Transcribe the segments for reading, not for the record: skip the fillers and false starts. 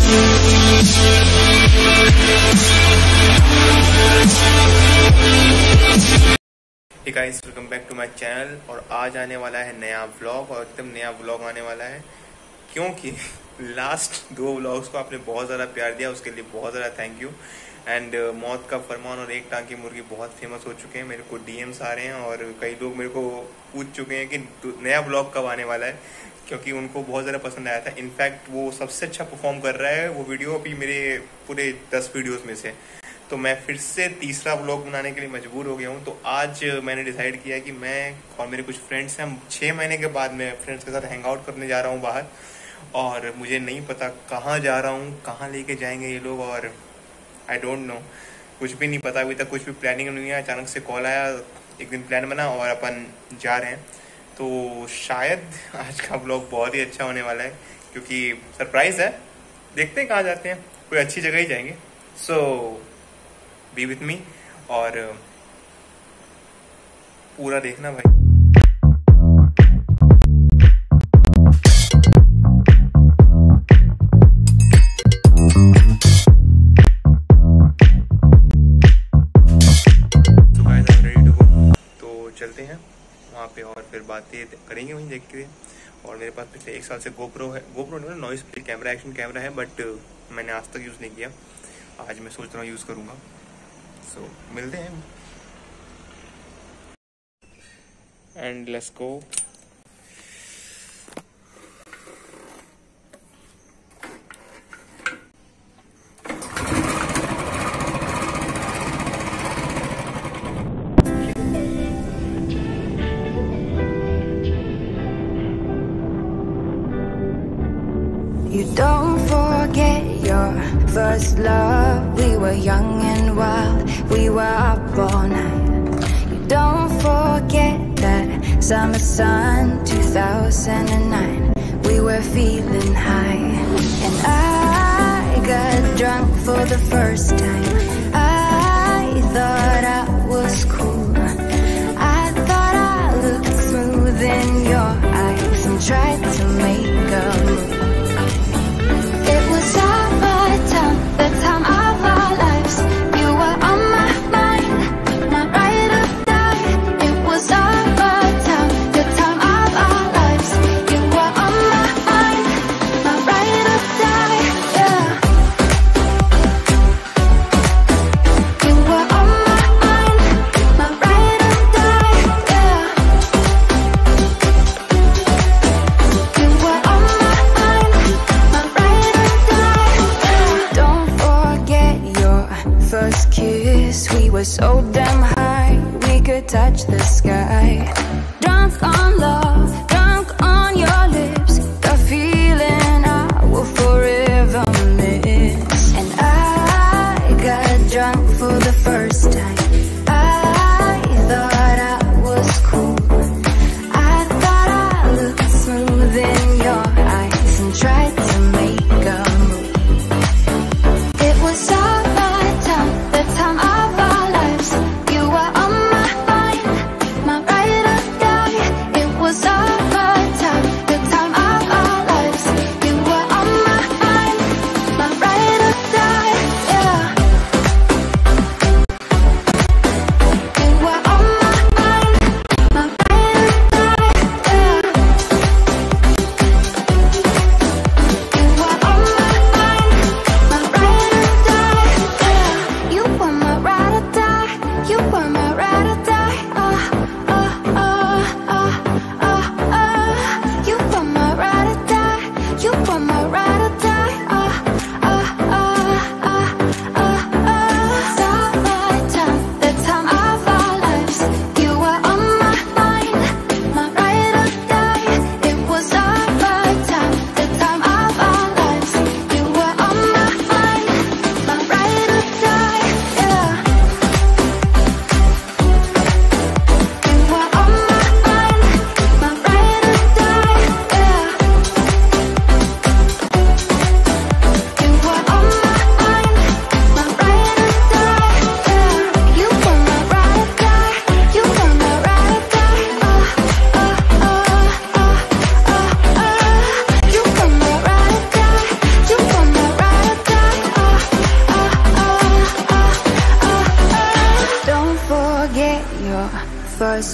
Hey guys, welcome back to my channel. और आज आने वाला है नया व्लॉग, और एकदम नया व्लॉग आने वाला है क्योंकि लास्ट 2 व्लॉग्स को आपने बहुत ज़्यादा प्यार दिया, उसके लिए बहुत ज़्यादा थैंक यू। एंड मौत का फरमान और एक टांग की मुर्गी बहुत फेमस हो चुके हैं। मेरे को डीएम्स आ रहे हैं और कई लोग मेरे को पूछ चुके हैं कि नया व्लॉग कब आने वाला है, क्योंकि उनको बहुत ज़्यादा पसंद आया था। इनफैक्ट वो सबसे अच्छा परफॉर्म कर रहा है वो वीडियो अभी मेरे पूरे 10 वीडियोज़ में से। तो मैं फिर से तीसरा व्लॉग बनाने के लिए मजबूर हो गया हूँ। तो आज मैंने डिसाइड किया कि मैं और मेरे कुछ फ्रेंड्स हैं, हम 6 महीने के बाद मैं फ्रेंड्स के साथ हैंग आउट करने जा रहा हूँ बाहर। और मुझे नहीं पता कहाँ जा रहा हूँ, कहाँ लेके जाएंगे ये लोग, और आई डोंट नो, कुछ भी नहीं पता। अभी तक कुछ भी प्लानिंग नहीं है। अचानक से कॉल आया, एक दिन प्लान बना और अपन जा रहे हैं। तो शायद आज का व्लॉग बहुत ही अच्छा होने वाला है, क्योंकि सरप्राइज़ है। देखते हैं कहाँ जाते हैं, कोई अच्छी जगह ही जाएंगे। सो बी विथ मी और पूरा देखना भाई। तो चलते हैं वहाँ पे और फिर बातें करेंगे वहीं देख के। और मेरे पास पिछले 1 साल से गोप्रो है, गोप्रो नहीं, नॉइस कैमरा, एक्शन कैमरा है, बट मैंने आज तक यूज़ नहीं किया। आज मैं सोच रहा हूँ यूज़ करूँगा। सो मिलते हैं and let's go. You don't forget your first love. We were young and wild, we were up all night. You don't forget that summer sun 2009. We were feeling high, and I got drunk for the first time. I thought I was cool, I thought I looked smooth in your eyes, and tried to make a move. It was the time of our lives. You were on my mind, my ride or die. It was our time, the time of our lives. You were on my mind, my ride or die. Yeah. You were on my mind, my ride or die. Yeah. You were on my mind, my ride or die. Yeah. Don't forget your first kiss. We were so damn high, we could touch the sky. Drunk on love, drunk on your lips, the feeling I will forever miss. And I got drunk for the first time. I thought I was cool, I thought I looked smooth in your eyes, and tried to make a move. It was our time, the time of our lives. You were on my mind, my ride or die. It was our time, the time of our lives. You were on my mind, my ride or die. Yeah. You were on my mind, my ride or die. Yeah. You were on my mind, my ride or die. Yeah. You were my ride or die. You were my ride or die. You were my ride or die. You were my ride or die. Summertime, the time of our lives. You were on my mind, my ride or die. It was our time, the time of our lives. You were on my mind, my ride or die. Yeah. You were on my mind, my ride or die. Yeah. You were on my mind, my ride or die. Yeah.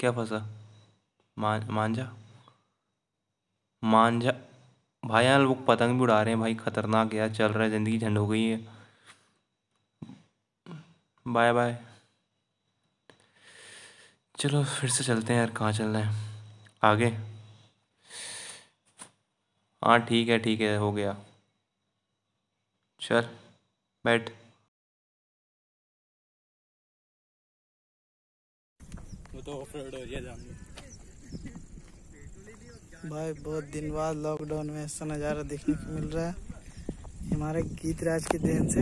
क्या फंसा? मांझा मांझा भाई, यहाँ लोग पतंग भी उड़ा रहे हैं भाई, खतरनाक यार चल रहा है, ज़िंदगी झंड हो गई है। बाय बाय, चलो फिर से चलते हैं यार। कहाँ चलना है आगे? हाँ ठीक है हो गया, चल बैठ। वो तो ऑफ रोड हो गया जान भाई। बहुत दिन बाद लॉकडाउन में ऐसा नज़ारा देखने को मिल रहा है, हमारे गीत राज के देन से।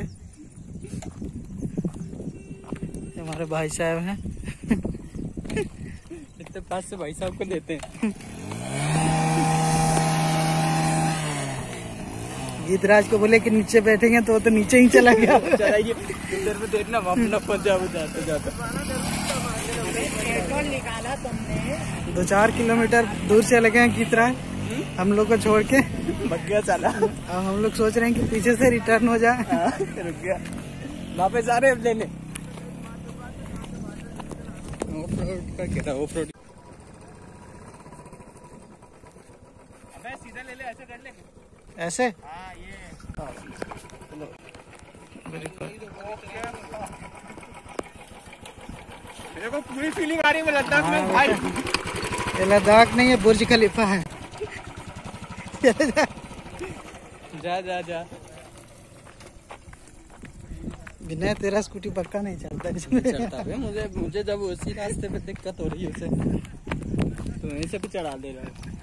हमारे भाई साहब हैं इतने पास से भाई साहब को देते हैं। गीत राज को बोले कि नीचे बैठेंगे तो वो तो नीचे ही चला गया। चलाइए इधर में देखना, अपना पंजाब जाते जाते निकाला तुमने। 2-4 किलोमीटर दूर से लगे हैं गीत राज हम लोग को छोड़ के भाग गया चला। अब हम लोग सोच रहे हैं कि पीछे से रिटर्न हो जाए। रुक गया, वापस आ रहे हैं लेने। ऑफ रोड का क्या, ऑफ रोड। अबे सीधा ले ले, ऐसे कर ले, ऐसे। हाँ ये चलो। मेरे को पूरी फीलिंग आ रही है लद्दाख में भाई। ये लद्दाख नहीं है, बुर्ज खलीफा है। जा जा जा। बिना तेरा स्कूटी पक्का नहीं चलता चलता है मुझे जब उसी रास्ते पे दिक्कत हो रही है उसे तो वहीं से भी चढ़ा दे रहा है।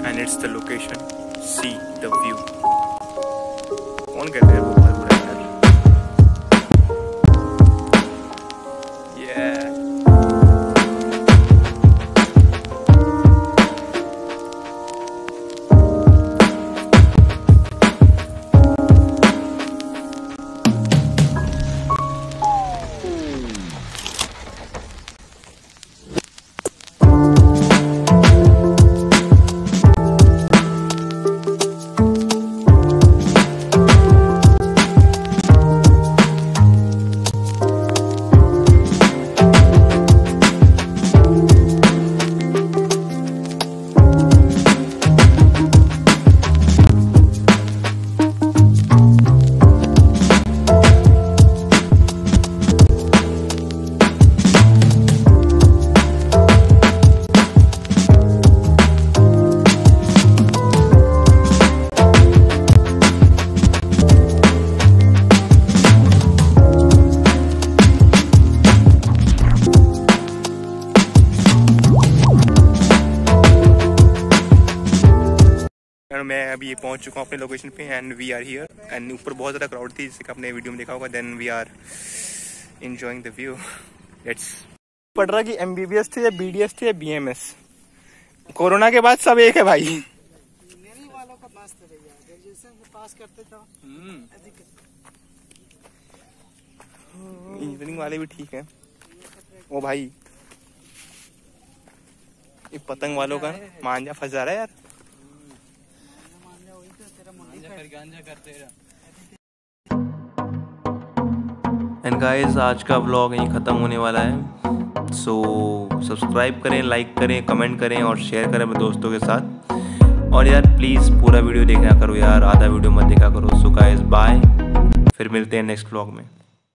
And it's the location, see the view. कौन कहते हैं भोपाल पूरा यार? Yeah. मैं अभी पहुंच चुका हूँ अपने लोकेशन पे and we are here and ऊपर बहुत ज़्यादा क्राउड थी, जिससे आपने वीडियो में देखा होगा। Then we are enjoying the view. Let's पढ़ रहा कि MBBS थे या BDS थे या BMS। कोरोना के बाद सब एक है भाई। इंजीनियरिंग वालों का मस्त है भैया, ग्रेजुएशन से पास करते तो इंजीनियरिंग वाले भी ठीक है। ओ भाई ये पतंग वालों का मांझा फंस जा रहा है यार। एंड गाइस आज का व्लॉग यहीं ख़त्म होने वाला है। सो सब्सक्राइब करें, लाइक करें, कमेंट करें और शेयर करें अपने दोस्तों के साथ। और यार प्लीज़ पूरा वीडियो देखना करो यार, आधा वीडियो मत देखा करो। सो गाइस बाय, फिर मिलते हैं नेक्स्ट व्लॉग में।